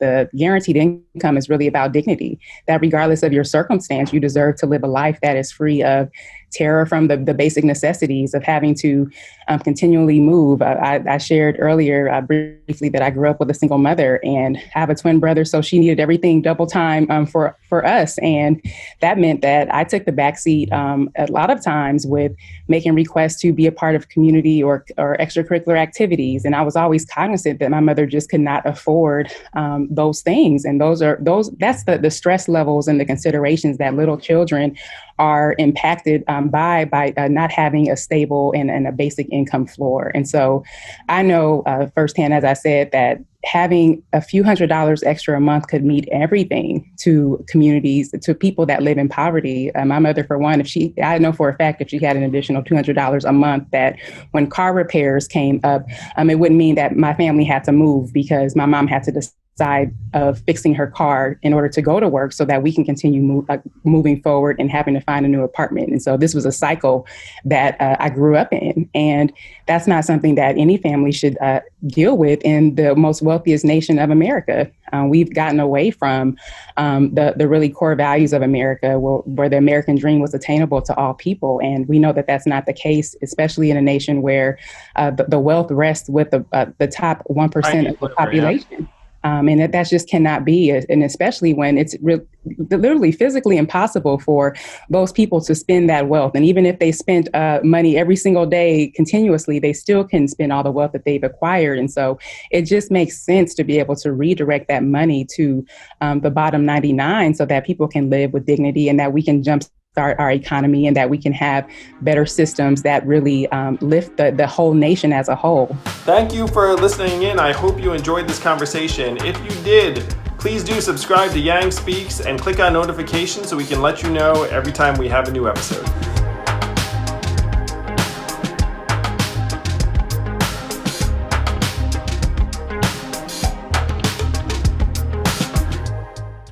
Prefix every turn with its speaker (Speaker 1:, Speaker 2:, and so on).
Speaker 1: the guaranteed income is really about dignity, that regardless of your circumstance, you deserve to live a life that is free of terror from the basic necessities of having to continually move. I shared earlier briefly that I grew up with a single mother and have a twin brother, so she needed everything double time for us. And that meant that I took the backseat a lot of times with making requests to be a part of community or extracurricular activities. And I was always cognizant that my mother just could not afford those things. And that's the stress levels and the considerations that little children are impacted by not having a stable and a basic income floor. And so I know firsthand, as I said, that having a few $100s extra a month could mean everything to communities, to people that live in poverty. My mother, for one, I know for a fact if she had an additional $200 a month, that when car repairs came up, it wouldn't mean that my family had to move because my mom had to decide of fixing her car in order to go to work so that we can continue moving forward and having to find a new apartment. And so this was a cycle that I grew up in. And that's not something that any family should deal with in the most wealthiest nation of America. We've gotten away from the really core values of America, where the American dream was attainable to all people. And we know that that's not the case, especially in a nation where the wealth rests with the top 1% of the population. Yeah. And that just cannot be, and especially when it's literally physically impossible for those people to spend that wealth. And even if they spent money every single day continuously, they still can spend all the wealth that they've acquired. And so it just makes sense to be able to redirect that money to the bottom 99 so that people can live with dignity and that we can jumpstart our economy and that we can have better systems that really lift the whole nation as a whole.
Speaker 2: Thank you for listening in. I hope you enjoyed this conversation. If you did, please do subscribe to Yang Speaks and click on notifications so we can let you know every time we have a new episode.